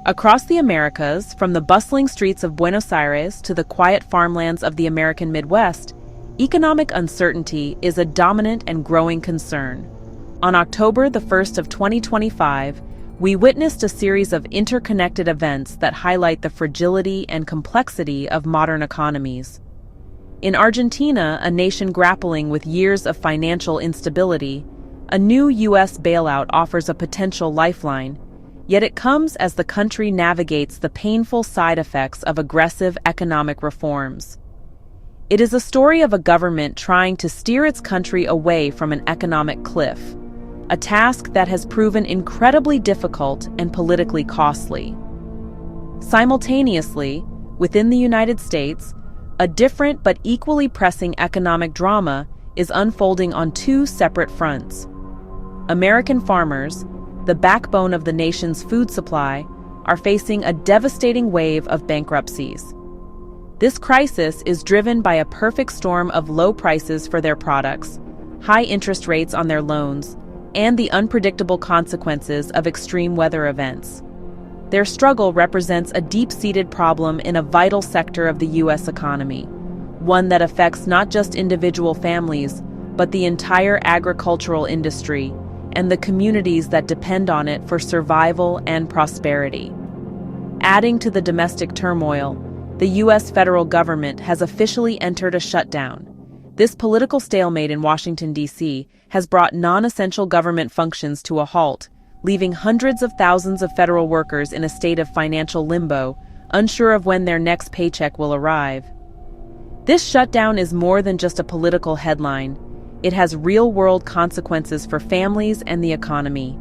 Across the Americas, from the bustling streets of Buenos Aires to the quiet farmlands of the American Midwest, economic uncertainty is a dominant and growing concern. On October the 1st of 2025, we witnessed a series of interconnected events that highlight the fragility and complexity of modern economies. In Argentina, a nation grappling with years of financial instability, a new U.S. bailout offers a potential lifeline, yet it comes as the country navigates the painful side effects of aggressive economic reforms. It is a story of a government trying to steer its country away from an economic cliff, a task that has proven incredibly difficult and politically costly. Simultaneously, within the United States, a different but equally pressing economic drama is unfolding on two separate fronts. American farmers, the backbone of the nation's food supply, are facing a devastating wave of bankruptcies. This crisis is driven by a perfect storm of low prices for their products, high interest rates on their loans, and the unpredictable consequences of extreme weather events. Their struggle represents a deep-seated problem in a vital sector of the U.S. economy, one that affects not just individual families, but the entire agricultural industry and the communities that depend on it for survival and prosperity. Adding to the domestic turmoil, the U.S. federal government has officially entered a shutdown. This political stalemate in Washington, D.C., has brought non-essential government functions to a halt, leaving hundreds of thousands of federal workers in a state of financial limbo, unsure of when their next paycheck will arrive. This shutdown is more than just a political headline. It has real-world consequences for families and the economy.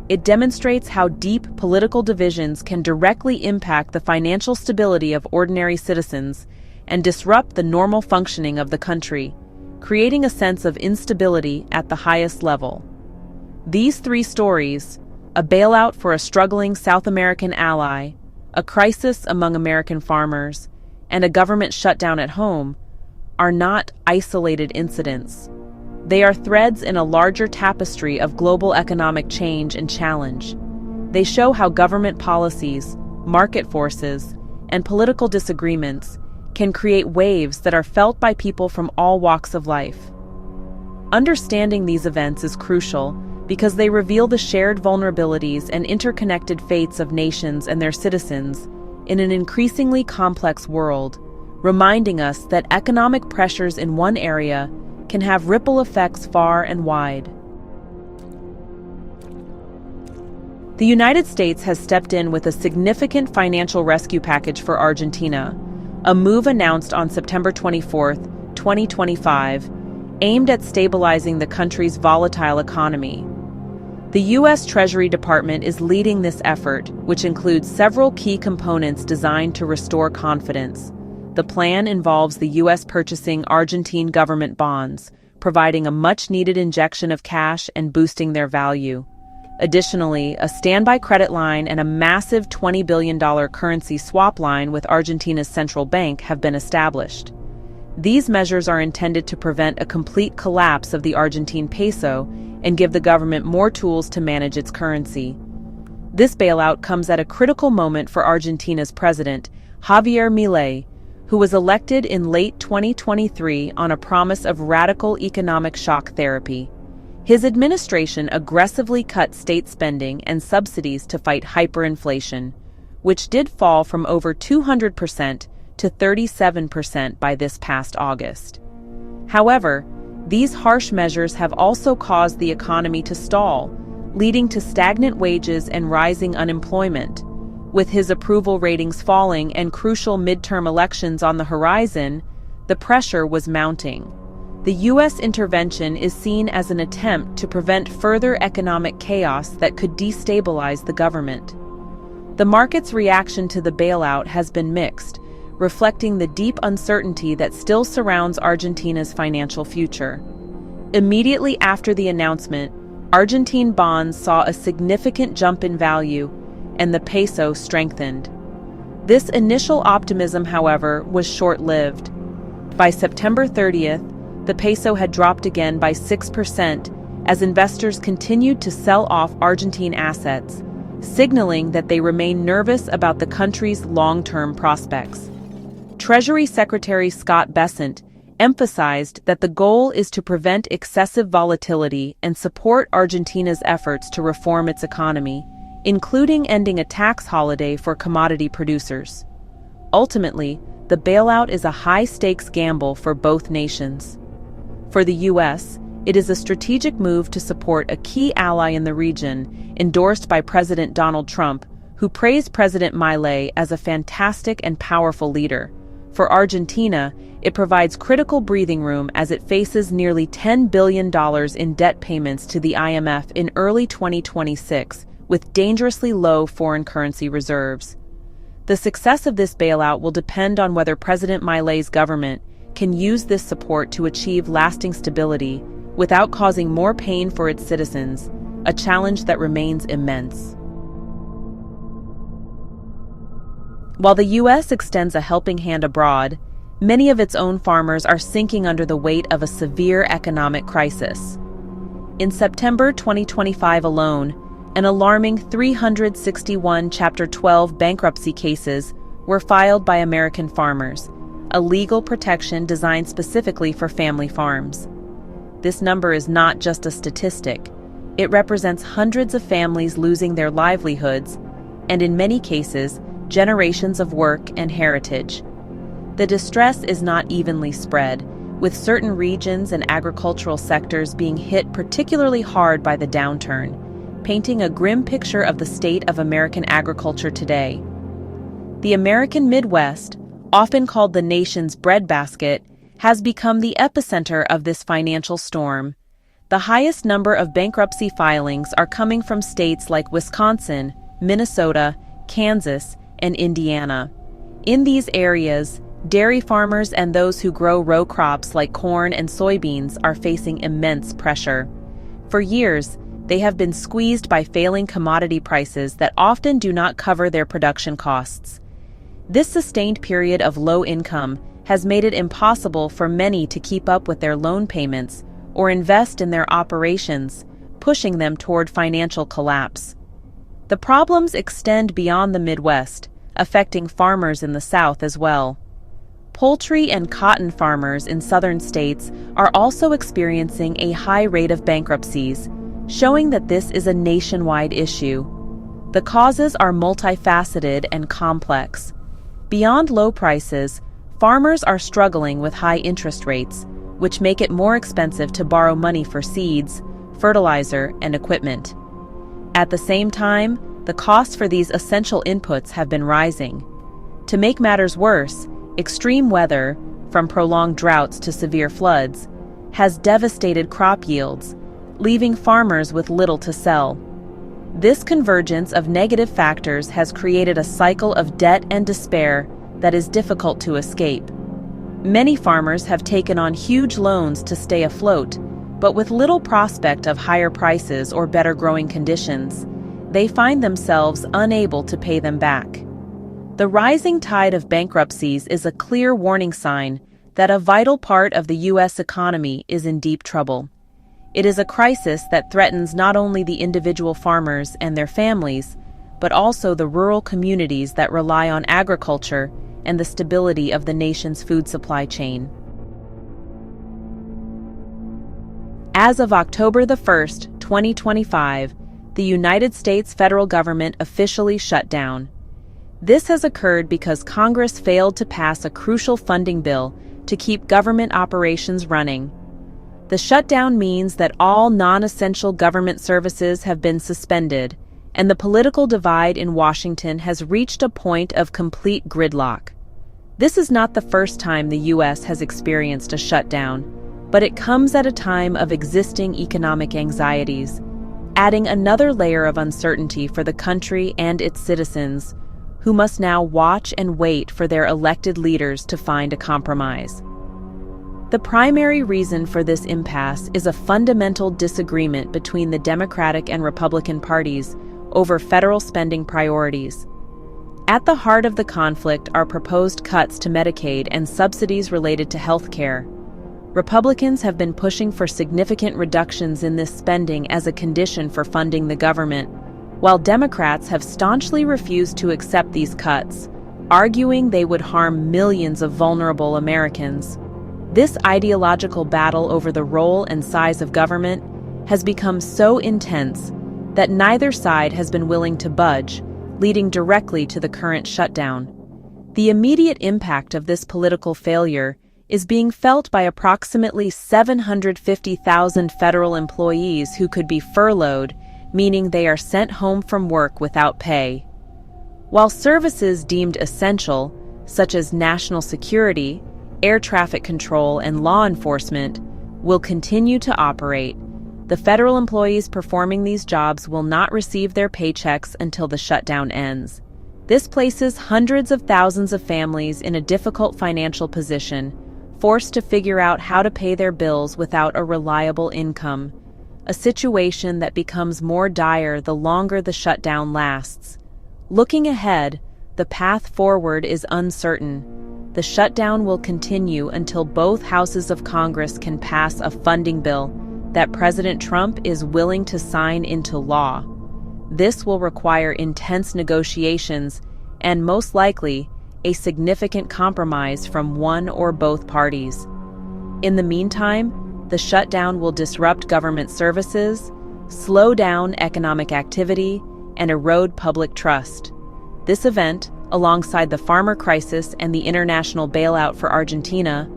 It demonstrates how deep political divisions can directly impact the financial stability of ordinary citizens and disrupt the normal functioning of the country, creating a sense of instability at the highest level. These three stories, a bailout for a struggling South American ally, a crisis among American farmers, and a government shutdown at home, are not isolated incidents. They are threads in a larger tapestry of global economic change and challenge. They show how government policies, market forces, and political disagreements can create waves that are felt by people from all walks of life. Understanding these events is crucial because they reveal the shared vulnerabilities and interconnected fates of nations and their citizens in an increasingly complex world, reminding us that economic pressures in one area can have ripple effects far and wide. The United States has stepped in with a significant financial rescue package for Argentina, a move announced on September 24, 2025, aimed at stabilizing the country's volatile economy. The U.S. Treasury Department is leading this effort, which includes several key components designed to restore confidence. The plan involves the U.S. purchasing Argentine government bonds, providing a much-needed injection of cash and boosting their value. Additionally, a standby credit line and a massive $20 billion currency swap line with Argentina's central bank have been established. These measures are intended to prevent a complete collapse of the Argentine peso and give the government more tools to manage its currency. This bailout comes at a critical moment for Argentina's president, Javier Milei, who was elected in late 2023 on a promise of radical economic shock therapy. His administration aggressively cut state spending and subsidies to fight hyperinflation, which did fall from over 200% to 37% by this past August. However, these harsh measures have also caused the economy to stall, leading to stagnant wages and rising unemployment. With his approval ratings falling and crucial midterm elections on the horizon, the pressure was mounting. The U.S. intervention is seen as an attempt to prevent further economic chaos that could destabilize the government. The market's reaction to the bailout has been mixed, reflecting the deep uncertainty that still surrounds Argentina's financial future. Immediately after the announcement, Argentine bonds saw a significant jump in value, and the peso strengthened. This initial optimism, however, was short-lived. By September 30th, the peso had dropped again by 6% as investors continued to sell off Argentine assets, signaling that they remain nervous about the country's long-term prospects. Treasury Secretary Scott Bessent emphasized that the goal is to prevent excessive volatility and support Argentina's efforts to reform its economy, including ending a tax holiday for commodity producers. Ultimately, the bailout is a high-stakes gamble for both nations. For the U.S., it is a strategic move to support a key ally in the region, endorsed by President Donald Trump, who praised President Milei as a fantastic and powerful leader. For Argentina, it provides critical breathing room as it faces nearly $10 billion in debt payments to the IMF in early 2026, with dangerously low foreign currency reserves. The success of this bailout will depend on whether President Milei's government can use this support to achieve lasting stability without causing more pain for its citizens, a challenge that remains immense. While the U.S. extends a helping hand abroad, many of its own farmers are sinking under the weight of a severe economic crisis. In September 2025 alone, an alarming 361 Chapter 12 bankruptcy cases were filed by American farmers, a legal protection designed specifically for family farms. This number is not just a statistic. It represents hundreds of families losing their livelihoods, and in many cases, generations of work and heritage. The distress is not evenly spread, with certain regions and agricultural sectors being hit particularly hard by the downturn, painting a grim picture of the state of American agriculture today. The American Midwest, often called the nation's breadbasket, has become the epicenter of this financial storm. The highest number of bankruptcy filings are coming from states like Wisconsin, Minnesota, Kansas, and Indiana. In these areas, dairy farmers and those who grow row crops like corn and soybeans are facing immense pressure. For years, they have been squeezed by failing commodity prices that often do not cover their production costs. This sustained period of low income has made it impossible for many to keep up with their loan payments or invest in their operations, pushing them toward financial collapse. The problems extend beyond the Midwest, affecting farmers in the South as well. Poultry and cotton farmers in southern states are also experiencing a high rate of bankruptcies, showing that this is a nationwide issue. The causes are multifaceted and complex. Beyond low prices, farmers are struggling with high interest rates, which make it more expensive to borrow money for seeds, fertilizer, and equipment. At the same time, the costs for these essential inputs have been rising. To make matters worse, extreme weather, from prolonged droughts to severe floods, has devastated crop yields, leaving farmers with little to sell. This convergence of negative factors has created a cycle of debt and despair that is difficult to escape. Many farmers have taken on huge loans to stay afloat, but with little prospect of higher prices or better growing conditions, they find themselves unable to pay them back. The rising tide of bankruptcies is a clear warning sign that a vital part of the U.S. economy is in deep trouble. It is a crisis that threatens not only the individual farmers and their families, but also the rural communities that rely on agriculture and the stability of the nation's food supply chain. As of October 1st, 2025, the United States federal government officially shut down. This has occurred because Congress failed to pass a crucial funding bill to keep government operations running. The shutdown means that all non-essential government services have been suspended, and the political divide in Washington has reached a point of complete gridlock. This is not the first time the U.S. has experienced a shutdown, but it comes at a time of existing economic anxieties, adding another layer of uncertainty for the country and its citizens, who must now watch and wait for their elected leaders to find a compromise. The primary reason for this impasse is a fundamental disagreement between the Democratic and Republican parties over federal spending priorities. At the heart of the conflict are proposed cuts to Medicaid and subsidies related to health care. Republicans have been pushing for significant reductions in this spending as a condition for funding the government, while Democrats have staunchly refused to accept these cuts, arguing they would harm millions of vulnerable Americans. This ideological battle over the role and size of government has become so intense that neither side has been willing to budge, leading directly to the current shutdown. The immediate impact of this political failure is being felt by approximately 750,000 federal employees who could be furloughed, meaning they are sent home from work without pay. While services deemed essential, such as national security, air traffic control, and law enforcement, will continue to operate, the federal employees performing these jobs will not receive their paychecks until the shutdown ends. This places hundreds of thousands of families in a difficult financial position, forced to figure out how to pay their bills without a reliable income, a situation that becomes more dire the longer the shutdown lasts. Looking ahead, the path forward is uncertain. The shutdown will continue until both houses of Congress can pass a funding bill that President Trump is willing to sign into law. This will require intense negotiations and, most likely, a significant compromise from one or both parties. In the meantime, the shutdown will disrupt government services, slow down economic activity, and erode public trust. This event, alongside the farmer crisis and the international bailout for Argentina,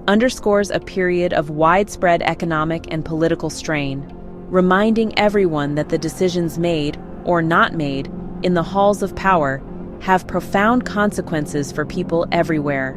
underscores a period of widespread economic and political strain, reminding everyone that the decisions made, or not made, in the halls of power have profound consequences for people everywhere.